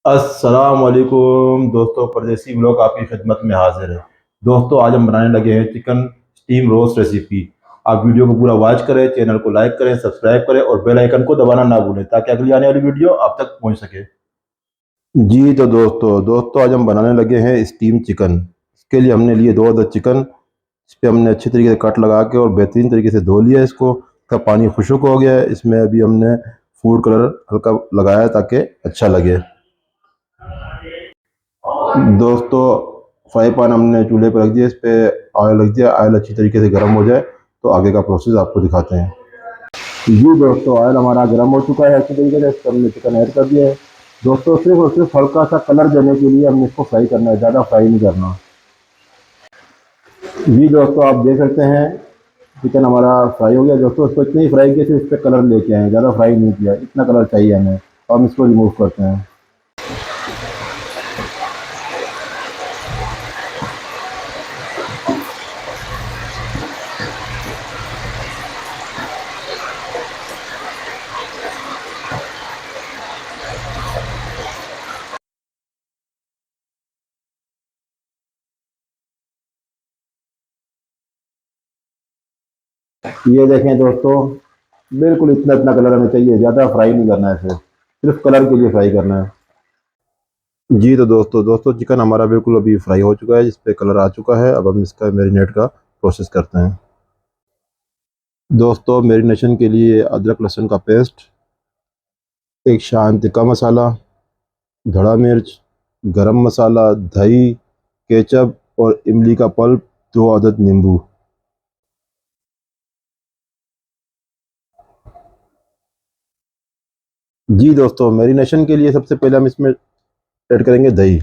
अस्सलाम वालेकुम दोस्तों, परदेसी ब्लॉग आपकी खिदमत में हाजिर है। दोस्तों, आज हम बनाने लगे हैं चिकन स्टीम रोस्ट रेसिपी। आप वीडियो को पूरा वॉच करें, चैनल को लाइक करें, सब्सक्राइब करें और बेल आइकन को दबाना ना भूलें ताकि अगली आने वाली वीडियो आप तक पहुंच सके। जी तो दोस्तों आज हम बनाने लगे हैं स्टीम चिकन। इसके लिए हमने लिए 2 अदद चिकन। इस पे हमने अच्छी तरीके से कट लगा के और बेहतरीन तरीके से धो लिया है इसको। इसका पानी खुश्क हो गया है। इसमें अभी हमने फूड कलर हल्का लगाया है ताकि अच्छा लगे। दोस्तों, फ्राई पैन हमने चूल्हे पर रख दिया, इस पे ऑयल रख दिया। ऑयल अच्छी तरीके से गर्म हो जाए तो आगे का प्रोसेस आपको दिखाते हैं। जी दोस्तों, ऑयल हमारा गर्म हो चुका है अच्छी तरीके से। इस पर हमने चिकन ऐड कर दिया है। दोस्तों, सिर्फ और सिर्फ हल्का सा कलर देने के लिए हमने इसको फ्राई करना है, ज़्यादा फ्राई नहीं करना। जी दोस्तों, आप देख सकते हैं चिकन हमारा फ्राई हो गया। दोस्तों, इसको इतनी ही फ्राई किया, सिर्फ इस पर कलर लेके आए, ज़्यादा फ्राई नहीं किया। इतना कलर चाहिए हमें। तो हम इसको रिमूव करते हैं। ये देखें दोस्तों, बिल्कुल इतना इतना कलर हमें चाहिए, ज़्यादा फ्राई नहीं करना है इसे, सिर्फ कलर के लिए फ्राई करना है। जी तो दोस्तों चिकन हमारा बिल्कुल अभी फ्राई हो चुका है, जिस पे कलर आ चुका है। अब हम इसका मैरिनेट का प्रोसेस करते हैं। दोस्तों, मैरिनेशन के लिए अदरक लहसुन का पेस्ट, एक शान टिक्का मसाला, धड़ा मिर्च, गरम मसाला, दही, केचप और इमली का पल्प, 2 अदद नींबू। जी दोस्तों, मैरिनेशन के लिए सबसे पहले हम इसमें ऐड करेंगे दही।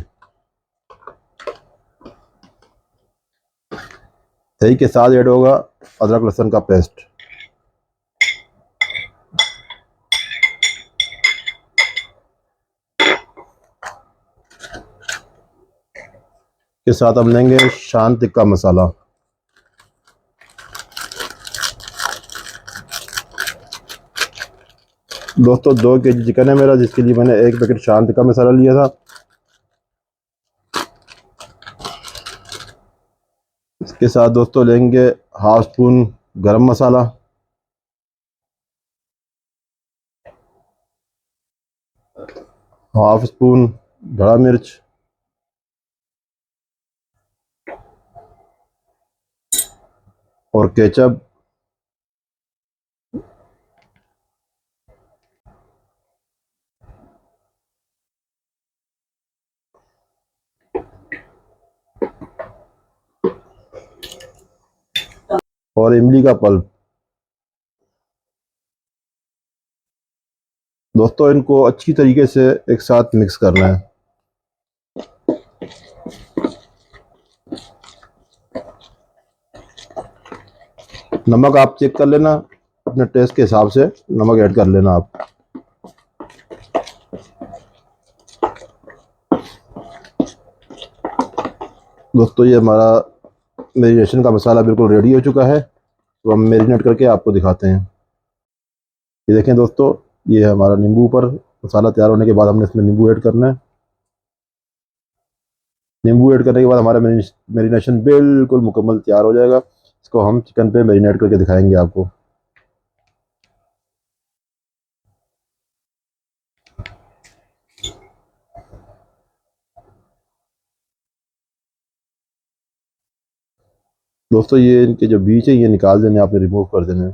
दही के साथ ऐड होगा अदरक लहसुन का पेस्ट। के साथ हम लेंगे शान टिक्का मसाला। दोस्तों, 2 kg चिकन है मेरा, जिसके लिए मैंने 1 पैकेट शान टिक्का मसाला लिया था। इसके साथ दोस्तों लेंगे हाफ स्पून गरम मसाला, हाफ स्पून धड़ा मिर्च, और केचप, और इमली का पल्प। दोस्तों, इनको अच्छी तरीके से एक साथ मिक्स करना है। नमक आप चेक कर लेना, अपने टेस्ट के हिसाब से नमक ऐड कर लेना आप। दोस्तों, ये हमारा मैरिनेशन का मसाला बिल्कुल रेडी हो चुका है। तो हम मैरिनेट करके आपको दिखाते हैं। ये देखें दोस्तों, ये हमारा नींबू पर मसाला तैयार होने के बाद हमने इसमें नींबू ऐड करना है। नींबू ऐड करने के बाद हमारा मैरिनेशन बिल्कुल मुकम्मल तैयार हो जाएगा। इसको हम चिकन पे मैरिनेट करके दिखाएंगे आपको। दोस्तों, ये इनके जो बीच है ये निकाल देने, आपने रिमूव कर देने हैं।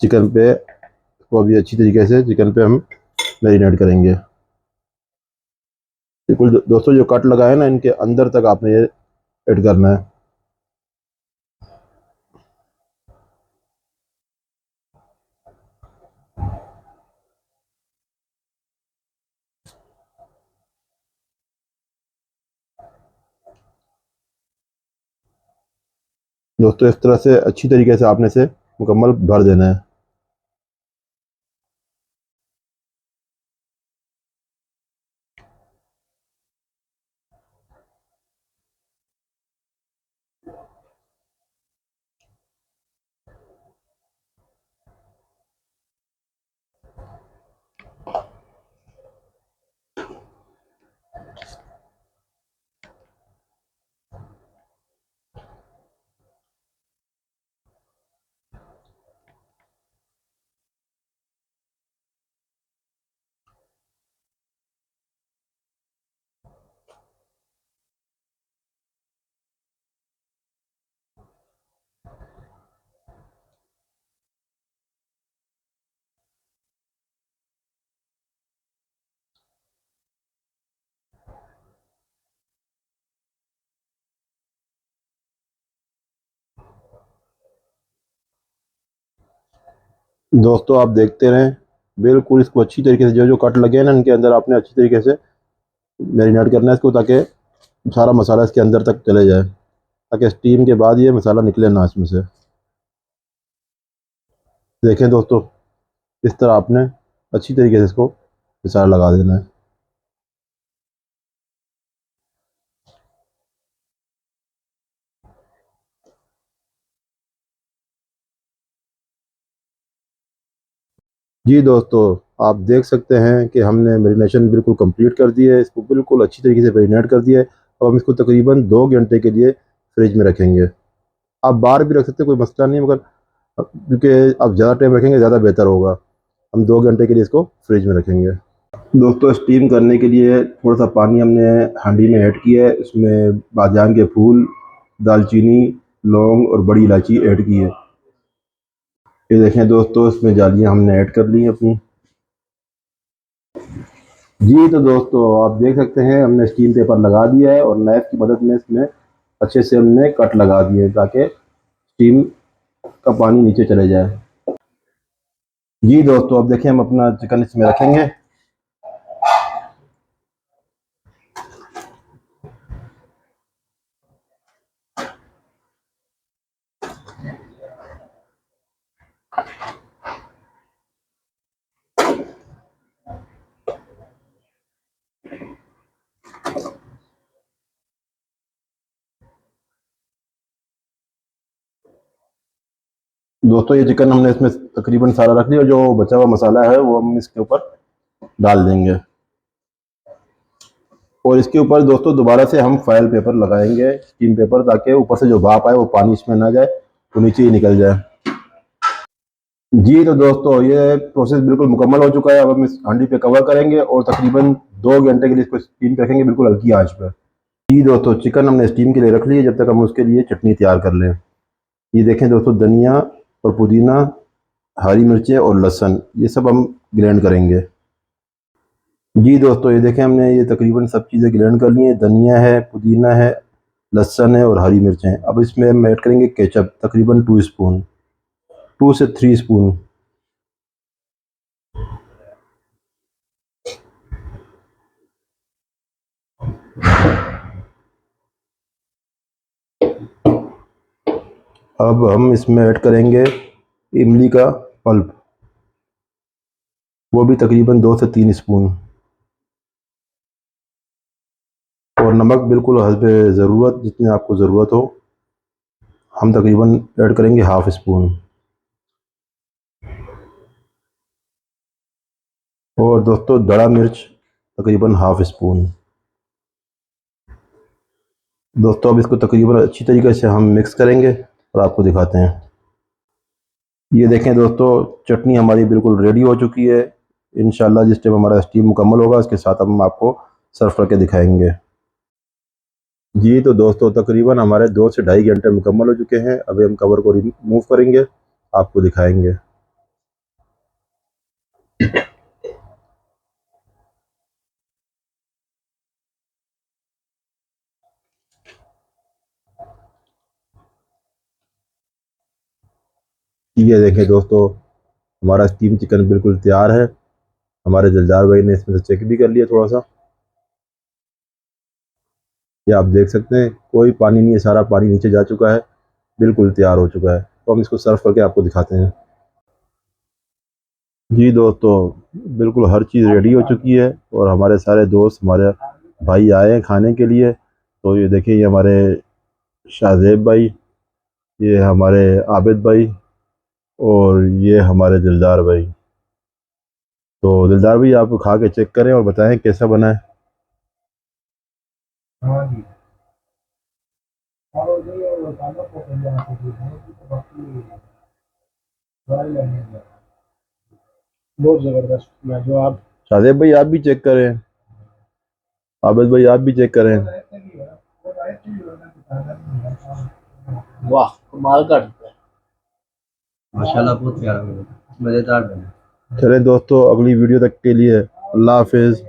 चिकन पे इसको अभी अच्छी तरीके से चिकन पे हम मैरिनेट करेंगे। बिल्कुल दोस्तों, जो कट लगाए ना इनके अंदर तक आपने ये ऐड करना है। दोस्तों, इस तरह से अच्छी तरीके से आपने इसे मुकम्मल भर देना है। दोस्तों आप देखते रहें, बिल्कुल इसको अच्छी तरीके से जो जो कट लगे हैं ना इनके अंदर आपने अच्छी तरीके से मैरिनेट करना है इसको, ताकि सारा मसाला इसके अंदर तक चले जाए, ताकि स्टीम के बाद ये मसाला निकले ना इसमें से। देखें दोस्तों, इस तरह आपने अच्छी तरीके से इसको मसाला लगा देना है। जी दोस्तों, आप देख सकते हैं कि हमने मैरिनेशन बिल्कुल कंप्लीट कर दी है, इसको बिल्कुल अच्छी तरीके से मैरिनेट कर दिया है। अब हम इसको तकरीबन 2 घंटे के लिए फ्रिज में रखेंगे। आप बाहर भी रख सकते हैं, कोई मसला नहीं है, मगर क्योंकि आप ज़्यादा टाइम रखेंगे ज़्यादा बेहतर होगा। हम 2 घंटे के लिए इसको फ्रिज में रखेंगे। दोस्तों स्टीम करने के लिए थोड़ा सा पानी हमने हांडी में ऐड किया है, इसमें बादियान के फूल, दालचीनी, लौंग और बड़ी इलायची ऐड की है। ये देखें दोस्तों, इसमें जालियाँ हमने ऐड कर ली हैं अपनी। जी तो दोस्तों आप देख सकते हैं हमने स्टीम पेपर लगा दिया है और नाइफ की मदद में इसमें अच्छे से हमने कट लगा दिए ताकि स्टीम का पानी नीचे चले जाए। जी दोस्तों अब देखें हम अपना चिकन इसमें रखेंगे। दोस्तों ये चिकन हमने इसमें तकरीबन सारा रख लिया, जो बचा हुआ मसाला है वो हम इसके ऊपर डाल देंगे। और इसके ऊपर दोस्तों दोबारा से हम फॉयल पेपर लगाएंगे, स्टीम पेपर, ताकि ऊपर से जो भाप आए वो पानी इसमें ना जाए, तो नीचे ही निकल जाए। जी तो दोस्तों ये प्रोसेस बिल्कुल मुकम्मल हो चुका है। अब हम इस हांडी पे कवर करेंगे और तकरीबन 2 घंटे के लिए इसको स्टीम पे रखेंगे, बिल्कुल हल्की आंच पर। जी दोस्तों चिकन हमने स्टीम के लिए रख लिया, जब तक हम उसके लिए चटनी तैयार कर लें। ये देखें दोस्तों, धनिया और पुदीना, हरी मिर्चें और लहसुन, ये सब हम ग्राइंड करेंगे। जी दोस्तों ये देखें हमने ये तकरीबन सब चीज़ें ग्राइंड कर ली हैं। धनिया है, पुदीना है, लहसुन है और हरी मिर्चें हैं। अब इसमें हम ऐड करेंगे केचप, तकरीबन 2 स्पून, 2 से 3 स्पून। अब हम इसमें ऐड करेंगे इमली का पल्प, वो भी तकरीबन 2 से 3 स्पून। और नमक बिल्कुल हस्बे ज़रूरत, जितनी आपको ज़रूरत हो, हम तकरीबन ऐड करेंगे हाफ़ स्पून। और दोस्तों दड़ा मिर्च तकरीबन हाफ़ स्पून। दोस्तों अब इसको तकरीबन अच्छी तरीके से हम मिक्स करेंगे और आपको दिखाते हैं। ये देखें दोस्तों, चटनी हमारी बिल्कुल रेडी हो चुकी है। इंशाल्लाह जिस टाइम हमारा स्टीम मुकम्मल होगा उसके साथ हम आपको सर्व करके दिखाएंगे। जी तो दोस्तों तकरीबन हमारे 2 से ढाई घंटे मुकम्मल हो चुके हैं। अभी हम कवर को रिमूव करेंगे, आपको दिखाएंगे। ये देखें दोस्तों, हमारा स्टीम चिकन बिल्कुल तैयार है। हमारे दिलदार भाई ने इसमें से चेक भी कर लिया थोड़ा सा। ये आप देख सकते हैं कोई पानी नहीं है, सारा पानी नीचे जा चुका है, बिल्कुल तैयार हो चुका है। तो हम इसको सर्व करके आपको दिखाते हैं। जी दोस्तों बिल्कुल हर चीज़ रेडी हो चुकी है और हमारे सारे दोस्त, हमारे भाई आए हैं खाने के लिए। तो ये देखिए, ये हमारे शाहजेब भाई, ये हमारे आबिद भाई और ये हमारे दिलदार भाई। तो दिलदार भाई आप खा के चेक करें और बताएं कैसा बना है। हाँ जी। बहुत जबरदस्त मैं जो आप। शाहजेब भाई आप भी चेक करें, आबिद भाई आप भी चेक करें। वाह कमाल का माशाल्लाह बहुत प्यारा बना, मजेदार बना। चलें दोस्तों, अगली वीडियो तक के लिए अल्लाह हाफिज़।